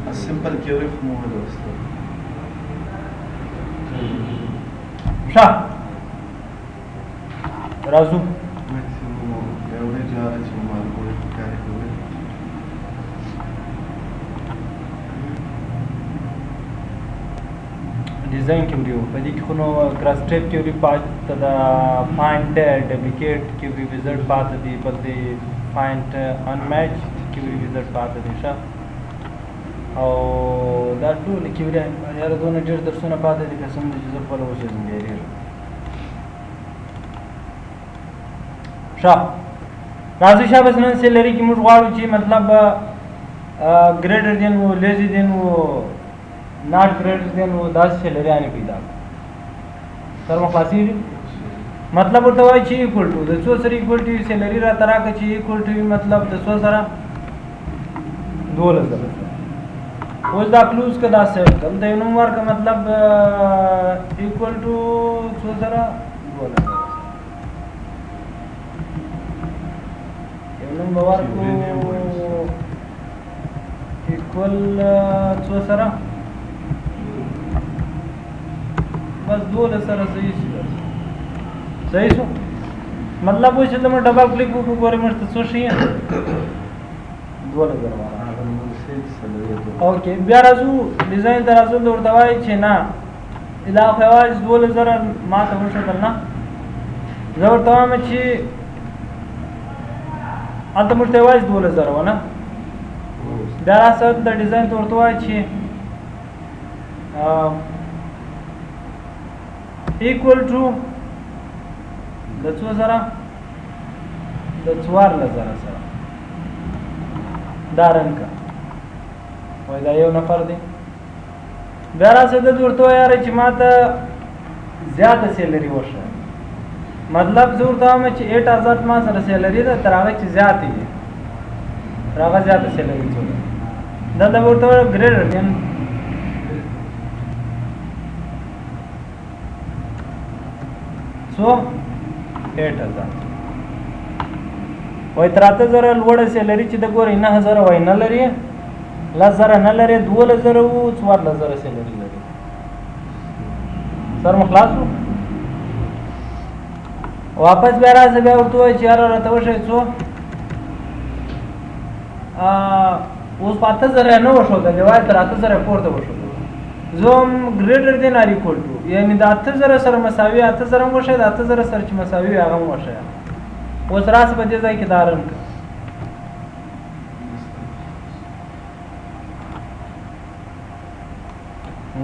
السمبل كيوري في مواد اصلا شا رازو ماكسيموم يوري جارة مال كوري كاري كوري design Curie हो पदी कि खुनो क्रॉस स्टेप क्यूरी पात तदा फाइंड डुप्लीकेट क्यूरी विजिट पात दी पदी फाइंड अनमैच क्यूरी विजिट पात दी शा او دا ټول क्यूरी یاره دونه ډېر درسونه پاتې دي قسم دې چې زه خپله اوس یې زنګېرېږم ښه راځئ شابس نن سیلري کې موږ غواړو چې مطلب ګریټر دین و لیزي دین و ناٹ گریٹر دین وہ 10 سیلریانې پیدا سر مخلاصي مطلب ورته وایي چې ایکول ټو د څو سره ایکول ټو سیلري را تراکه چې ایکول ټو مطلب د څو سره 12 اوس دا کلوز کا دا سیټ کم د نوم ورکه مطلب ایکول ټو څو سره 12 یو نوم ورکو ایکول څو سره بس 12 سره صحیح شي صحیح شو مطلب و چې موږ ډبل کلیک وکړو ګورې موږ ته څه شي 12 اوکې بیا راځو ډیزاین ته راځو ورته وایي چې نه دا خو یوازې 12 ما ته وښودل نه زه ورته وایم چې هلته موږ ته یوازې 12 و نه بیا راځه د ډیزاین ته ورته وایي چې equal to د څو سره د 14 سره دا رنګ وای دا یو نفر دی بیا راځه د ورته یاره چې ما ته زیاته سیلري وشه مطلب زه ورته وایم چې 8000 ما سره سیلري ده تر هغه چې زیاتې دي تر هغه زیاته سیلري څو ده دا ورته ګریډر دین سو 8000 وای 3000 لوړه سیلري چې د ګورې 9000 وای نه لري 10000 نه لري 2000 او 4000 سیلري لري سر مخلاصو واپس بیا راځه بیا ورته وای چې یاره راته وښیه څو اوس 8000 نه وښودلې وای تر 8000 پورته وښودل زوم ګریټر دین ار ایکول ټو یعنی د 8000 سره مساوي 8000 هم وښیه د 8000 سره چې مساوي هغه هم وښیه اوس راسه په دې ځای کې دا رنګ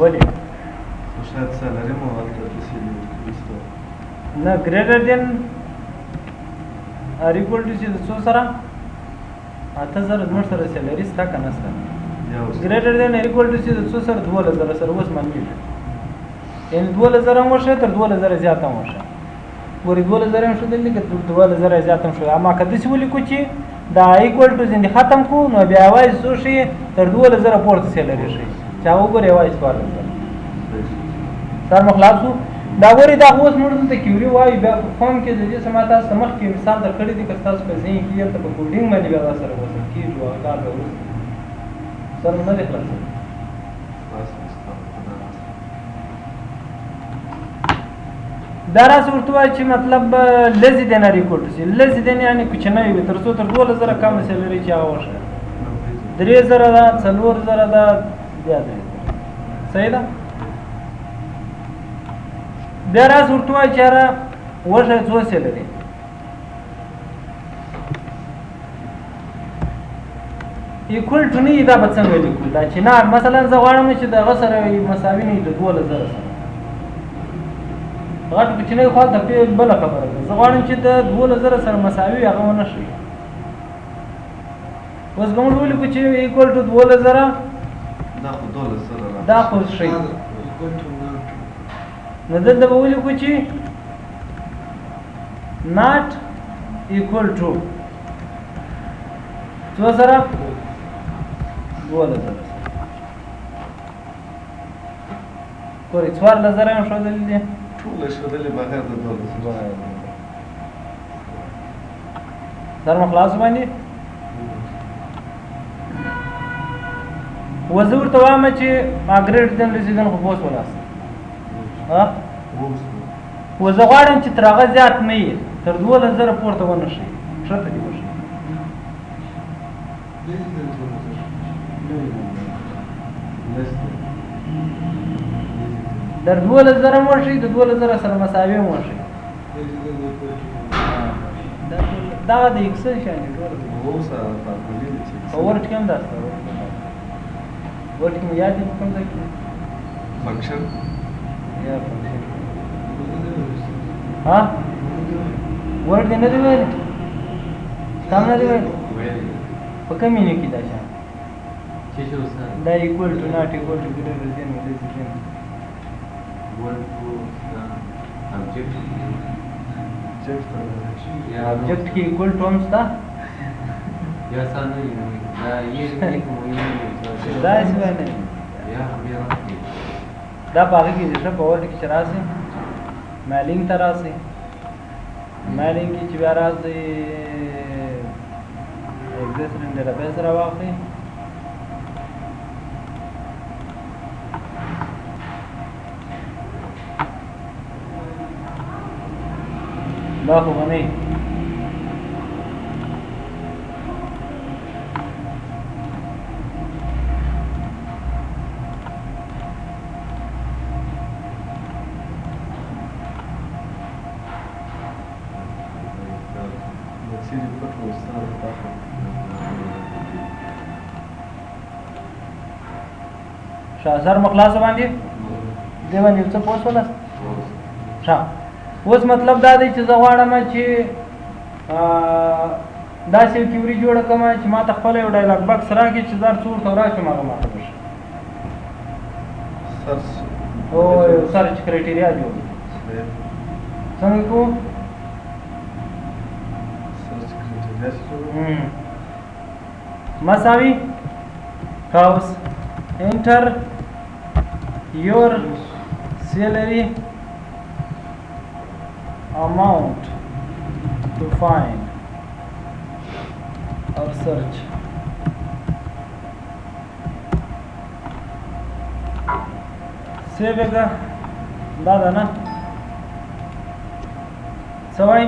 ولې شاید سالري مو هلته تسیلي نه ګریټر دین ار ایکول ټو چې د څو سره 8000 زموږ سره سیلري ستا که نه سته ګریټر دین ار ایکول ټو چې د څو سره 2000 سره اوس منفي یعنی 2000 هم وښیه تر 2000 زیات هم وښیه ګورې 2000 هم ښودلې که 2000 زیات هم ښودل اما که داسې ولیکو چې دا ایکول ټو ځینې ختم کړو نو بیا یوازې څو ښیي تر 2000 پورته سیلري ښیي چې هغه وګورې یوازې 14 سر مخلاصو دا ګورې دا اوس موږ دلته کیوري وایو بیا په فارم کې د دې څه ما تاسو ته مخکې مثال درکړی دی که ستاسو په ذهن کې هلته په کوډینګ باندې بیا دا سره وصل کېږي هغه کار به وروسته سر مو نه دی خلاصوي دا راځه ورته وایي چې مطلب لزي دین ار ایکول ټو شي لزي دین یعنې کوچنی وي تر څو تر 2000 کم سیلري چې هغه وښیه 3000 ده 4000 ده بیا 3000 صحیح ده بیا راځه ورته وایي چې یاره وښیه څو سیلري ایکول ټو نه دا به څنګه لیکو دا چې نه مثلا زه غواړم چې د هغه سره مساوي نه وي د 2000 سره غټ کوچنی خو د بله خبره ده زه غواړم چې د 2000 سره مساوي هغه ونه شي اوس به موږ ولیکو چې ایکول ټو 2000 دا خو شي نو دلته به ولیکو چې ناټ ایکول ټو څو سره 2000 ګورې 4000 هم ښودلي دي ټول ښودلې بغیر د 12 سر مخلاص باندې وزه ورته وایم چې ما ګریډ دین رسیدن خو بوس ولاست ها وزه غواړم چې تر هغه زیات نه وي تر 2000 پورته ونه شي ښه دې وشي در 2000 مو شي د 2000 سره مساوي مو شي دا د اکسل شان دی ټول ورټ کوم دا ورټ کوم یاد دې کوم ځای کې فنکشن یا فنکشن ها ورټ نه دی ویل تام نه دی ویل په کوم نه کې دا شان چې شو سره دا ایکوال ټو ناٹ ایکوال ټو ګریټر دین ولې دین ऑब्जेक्ट की इक्वल टर्म्स था या सामने ये دا څه باندې या بیا دا باغی کې څه په ورته کې راځي مالینګ ته راځي مالینګ کې چې بیا راځي اگزیسټنټ ډیټابیس راوځي لا خو غني شازر مخلاص باندې دی باندې څه پوس ولا شا اوس مطلب دا دی چې زه غواړم چې داسې یو تیوري جوړه کړم چې ما ته خپله یو ډایلاګ بکس راکړي چې زر څو ورته راشم هغه ماته وشي او یو سرچ کرایټیریا جوړ څنګه کوو مساوي cows enter your salary amount to find or search save ga da na sawai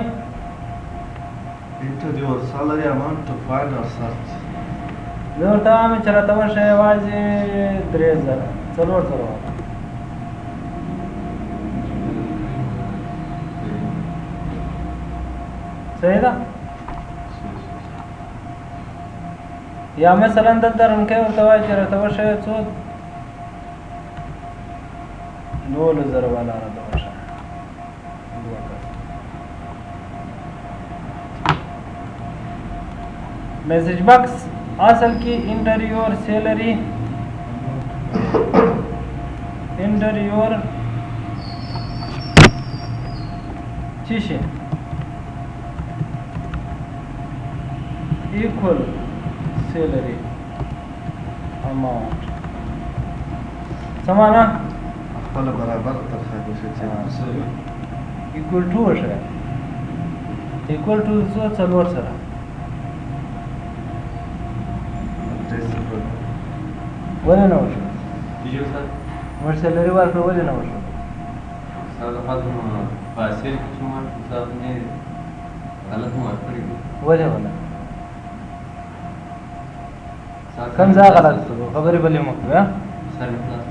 Enter your salary amount to find or search. زه ورته وایم چې راته ورشه یوازې 3000 څلور سره صحیح ده یا مثلا دلته رنکۍ ورته وایي چې راته ورشه څو 2000 والا راته ورشه message box असल की inter your salary inter your चीशे equal salary amount समाना خپل برابر ترخه کوشش کوي equal to وشه equal to څلور سره ولې نه وشو یو سات ور سیلري ورکړه ولې نه وشو ساده خاطر فاصل کې شو مار حساب نه غلط مو ورکړی ولې ولا کوم ځای غلط شو خبرې بلې مو کړه سر خلاص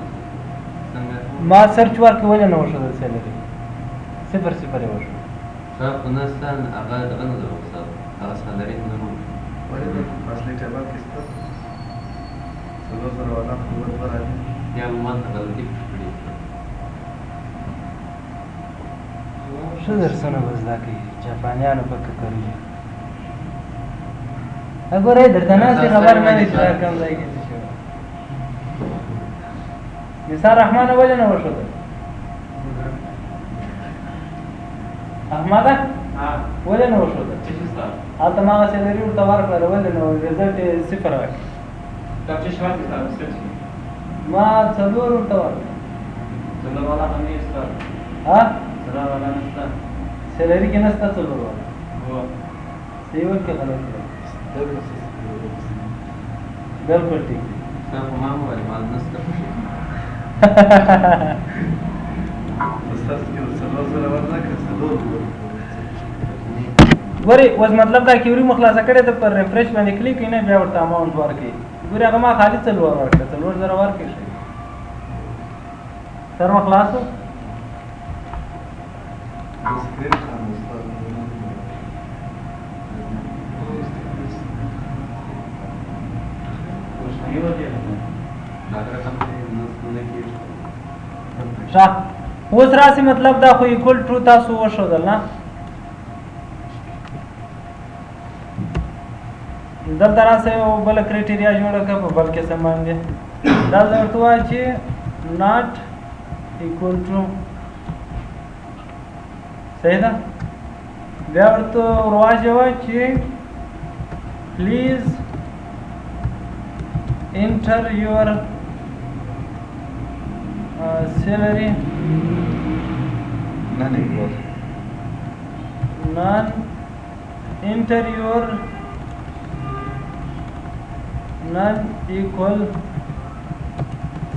څنګه ما سرچ ورکړه ولې نه وشو د سیلري 0 0 وشو صاحب نستان هغه دغه نه درو صاحب هغه سالري نه نو ولې فاصله ټیبل کې ست څلور سره ولا قوت ورته یا ما ته غلطي کړې څه درسونه وزدا کوي جاپانیانو پکې کوي وګورئ درته نه څه خبر نه دي چې کوم ځای کې شو نثار رحمان ولې نه وشو احمد ولې نه وشو هلته ما هغه سیلري ورته ورکړله ولې نه رزلټ یې 0 راکړي Tam ce șase stau, săci. ما څلور ورته ورکړه Țălă ăla nu este. ها Țălă ăla nu este. سیلري کې نسته څلور ورکړه هو. صحیح ورکړه غلط کړه بالکل ټیک دا خو ما وویل مال نشته ستاسو کې د 4000 ورنه که 4 ګوري اوس مطلب دا کیوري مخلاصه کړې ته پر ریفریش باندې کلیک کینې بیا ورته اماونټ ورکړي ګوري هغه ما خالي 4 ورکړه 4000 ورکړي شي سر مخلاصو سکرین خان استاد دا رقم دې نه کېږي شاه اوس راسي مطلب دا خو ایکول ټرو تاسو وښودل نه دلته راسه یو بل کرایټیریا جوړه کړه په بل قسم باندې دا ورته وایي چې not equal to صحیح ده بیا ورته ورواچوه چې please enter your salary none equal non enter your non-equal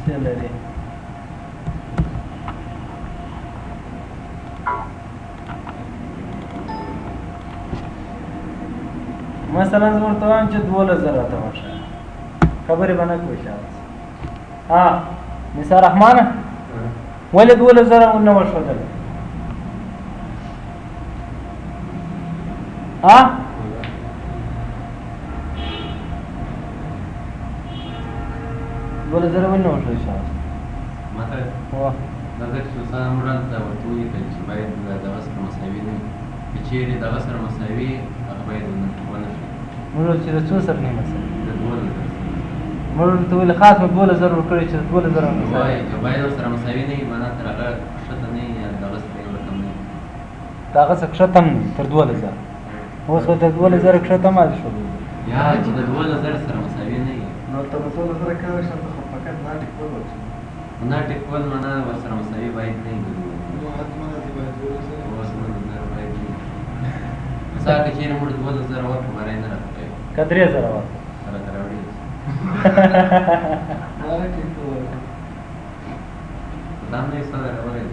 salary مثلا ورته وایم چې 2000 راته ورشه خبرې به نه کوي شاید نثار رحمانه ولې 2000 ونه وښودل बोले जरा ونه وښودل شاید ماته دا د سوسان مراد دا ورته ولیکل چې باید دغه سره مساوي نه وي که چیرې دغه سره مساوي هغه باید ونه شي موږ چې د څو سره نه مساوي د 2000 موږ ته ویل خاص په 2000 ورکړی چې 2000 وایي که باید ورسره مساوي نه وي معنا تر هغه ښکته نه وي یا دغه سره یو رقم نه وي د هغه څه ښکته هم نه وي تر 2000 اوس خو تر 2000 ښکته ماتې شو یا چې د 2000 سره مساوي نه وي نو ته په 2000 کې راشه ته خو فقط not equal ورته نه ټیکول معنا ورسره مساوي باید نه وي نو حتما دې باید ورسره اوس نو 2000 باید نه وي مثلا که چیرې موږ 2000 ورکړو برای نه راکوي که 3000 ورکړو سره راوړي دا نه سره راوړي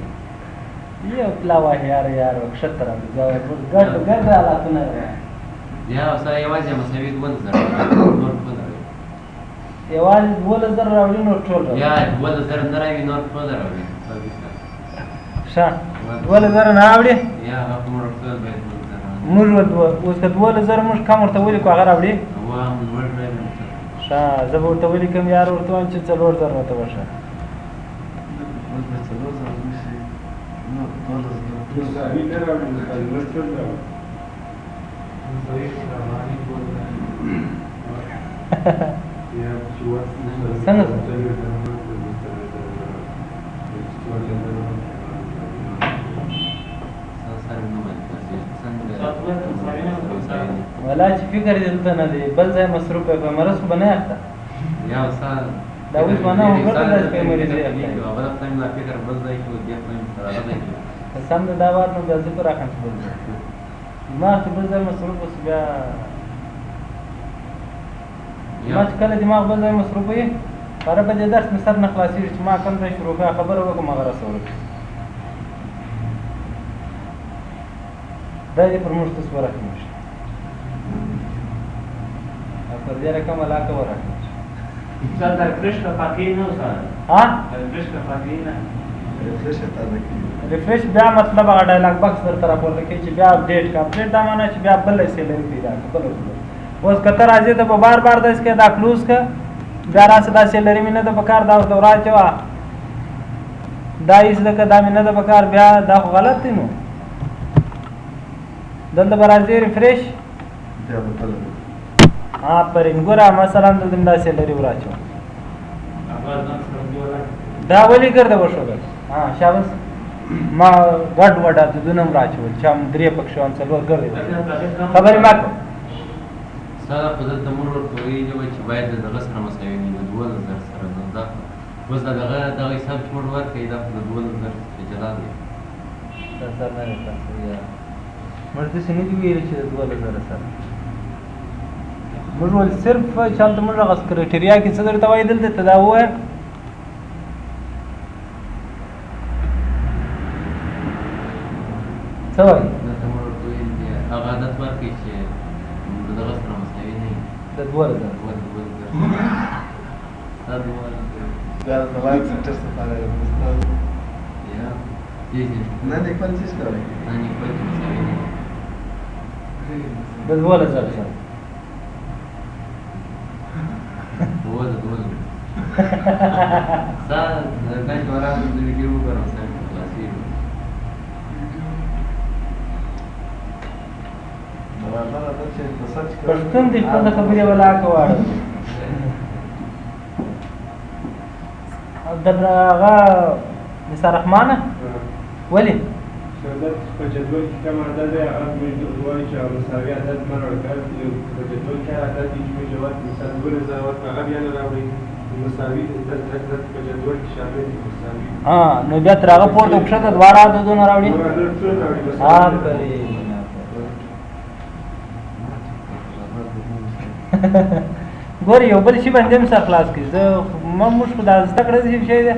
یو پلا واه یار ښکته راځي ګرد حالاتونه یا سره یوازې مساوي 2000 نور ټول راوړي یوازې 2000 راوړي نور ټول راوړي یا 2000 نه راوړي نور ټول راوړي ښه 2000 نه راوړي یا هغه نور ټول باید موږ اوس که 2000 موږ کم ورته ولیکو هغه راوړي واه نور راوړي ښه زه به ورته ولیکم یار ورته وایم چې 4000 راته وښه اوس به 4000 نشي نو 2000 څنګه ولا چې فکر دې دلته نه دی بل ځای مصروف په مرض خو به نه اخته یا استاد دا اوس معنا وګورئ دا په مریض دی بل خپل لا فکر بل ځای کې دی په راځي سم دا وار نو د ذکر راکم بل ما چې بل ځای مصروف اوس بیا ما چې کله دماغ بل ځای مصروف وي هر په دې درس مستر نه خلاصېږي چې ما کوم ځای شروع کړه خبره وکم هغه رسول دا دې پر موږ تاسو راکم شي پر دې رقم علاقه ورکړه سر در کرشن فقیر نه سر در کرشن فقیر نه ریفریش بیا مطلب هغه ډایلاګ باکس در طرف ورته چې بیا اپډیټ کا اپډیټ دا معنی چې بیا بل سیلری پیدا کړو اوس کتر راځي ته په بار بار داس کې دا کلوز کا بیا راځي دا سیلری مینه د بکار دا دورا چوا دا ایس د کدا مینه د بکار بیا دا غلط دی نو دلته برازي ریفریش بیا بدل پر انګورا مثلا د دنده سیلری وراچو دا ولي ګرځه وشوګل شاباس ما ګډ وډا د دنم راچو چې هم درې پښون څلور ګرځي خبرې ما کو سره په دې تمور کوي چې باید دغه سره مساوي نه 2000 سره نه دا اوس دغه حساب جوړ ورکړي دا 2000 جلال دی سر نه راځي مرته سنې دی ویل چې 2000 سره موږ ول صرف چالت موږ غس کرټریا کې څه درته وایي دلته دا وایي څه وایي دلته موږ ورته ویل دي هغه عادت ورکړي چې د دغه سره مساوي نه وي د 2000 دا 2000 دا د وایي سنټر څخه راغلی استاد یا دې نه نه کوم څه کوي نه نه کوم مساوي نه د 2000 سره سر دا جوړه د ویډیو ورو سره خلاصي پښتون دې خپل خبرې ولا کوي دغه نثار رحمانه ولی عدد په جدول کې کوم عدد دی هغه موږ وایو چې مساوي عدد مرور کړ په جدول کې عدد چې موږ جواب مثال 2000 ورته هغه بیان راوړي مساوي د په جدول کې شامل دي مساوي نو بیا تر هغه پورته وکړه دواړه عددونه راوړي ګور یو بل شي باندې هم سره خلاص کړي زه موږ په داس تکړه شي دی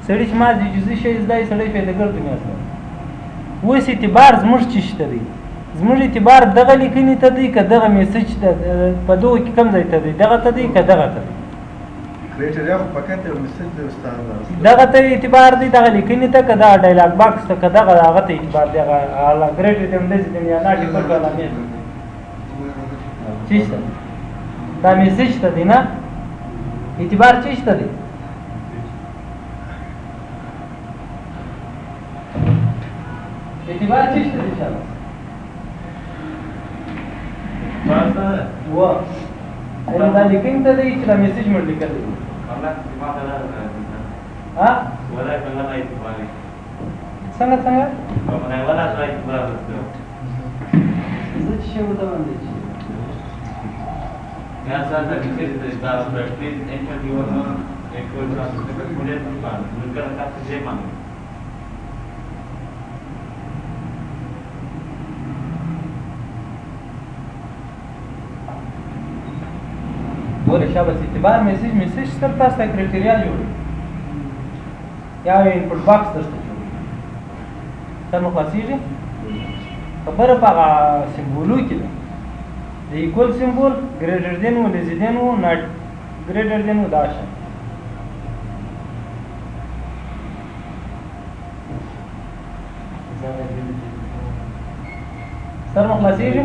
سړی چې ما جزئی شي زدای سړی پیدا کړو نه اصلا وس اعتبار زموږ چشته دی زموږ اعتبار دغه لیکنې ته دی که دغه میسج ته په دوه کې کم ځای ته دی دغه ته دی که دغه ته دی کرایټریا خو پکې ته میسج دی استاد دغه ته اعتبار دی دغه لیکنې ته که دا ډایلاګ باکس ته که دغه هغه ته اعتبار دی هغه اعلی ګریډ دی هم داسې دی یا ناټي په ټوله مې چشته دا میسج ته دی نه اعتبار چشته دی اعتبار چشته دی شابه و اینو دا لیکنگ ته دی چې دا میسیج مړ لیکل دی ها څنګه زه چې ورته باندې या sir the विशेष staff please enter your actual translator मुझे संपादन उनका रखा से मांगे ګوره شابه اعتبار میسیج تر تاسو کرایټریا جوړي یا انپټ باکس درته جوړي تر نو خاصيږي خبره په سمبولو کې ده د ایکول سمبول ګریټر دین و لیس دین و ناٹ ګریټر دین و داشا سر مخلصیږي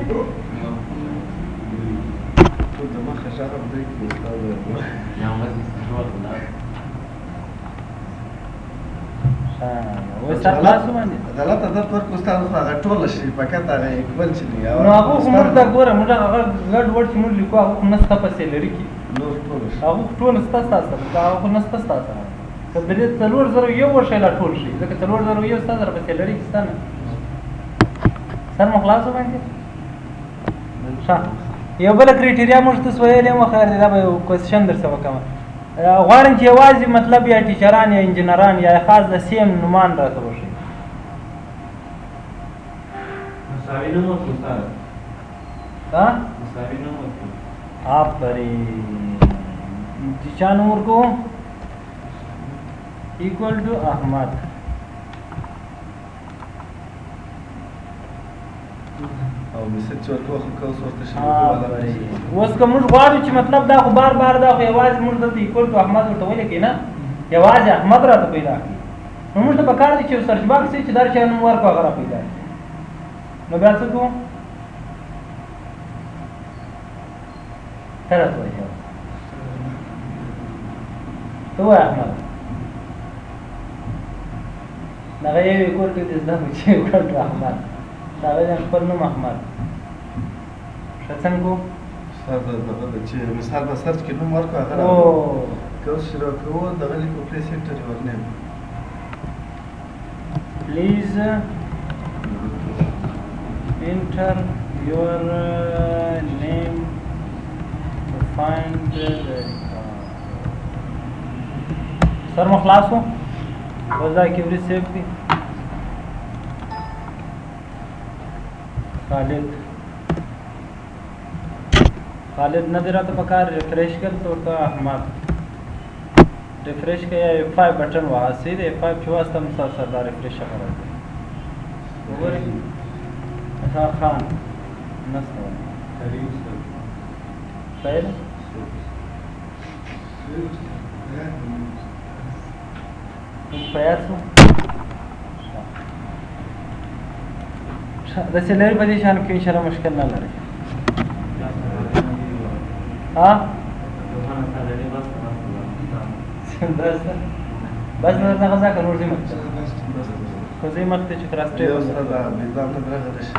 عدالت عدالت ورکو استاد خو هغه ټول شي پکې ته هغه اکول چې دی نو هغه موږ دا ګوره موږ هغه ګډ وډ چې موږ لیکو هغه نسخه په سیلری کې نور ټول شي هغه ټول ستاسو سره دا هغه نسخه ستاسو سره که د دې 3000 یو شی لا ټول شي ځکه 3000 یو ستاسو سره په سیلری کې ستنه سر مخلاص باندې ښه یو بل کرایټریا موږ تاسو ویلې مو خیر دا به کوېسچن درڅ وکم غواړم چې یوازې مطلب یا ټیچران یا انجینران یا خاص د سیم نومان راته وشي مساوي نه مو استاد ها مساوي نه مو آفرین چې چا نوم ورکو equal to احمد او میسج ورکو خو کوس ورته شي اوس که موږ غواړو چې مطلب دا خو بار بار دا خو یوازې موږ دلته equal to احمد ورته ویل کې نه یوازې احمد راته پیدا کړي نو موږ ته پکار دي چې سرچ باکس چې در چا نوم ورکو هغه را پیدا کړي نو بیا څه کوو ترت وایي تو احمد دغه یو equal to دې زده چې equal to احمد دغه خپل نوم احمد ښه څنګه استاد دغه چې مثال به سرچ کې نوم ورکو هغه کوس شروع کوو دغه لیکو پلیس انټر یور نیم please enter your name to find the سر مخلاصو وزا کی وری سیفٹی خالد خالد نه دی راته په کار ریفریش کړ ته ورته احمد ریفریش کړه یا F5 بټن واسي دی F5 چې واسطه مسلسل دا ریفریش خبره ده وګورئ ها خان نسته کریم صحیح ده پیاس د سیلری په دې شان کې انشاءالله مشکل نه لري ها بس نه دا غزا کنور زی مکتب خو زی مکتب چې تراسټي یو سره دا نظام نه درغه شي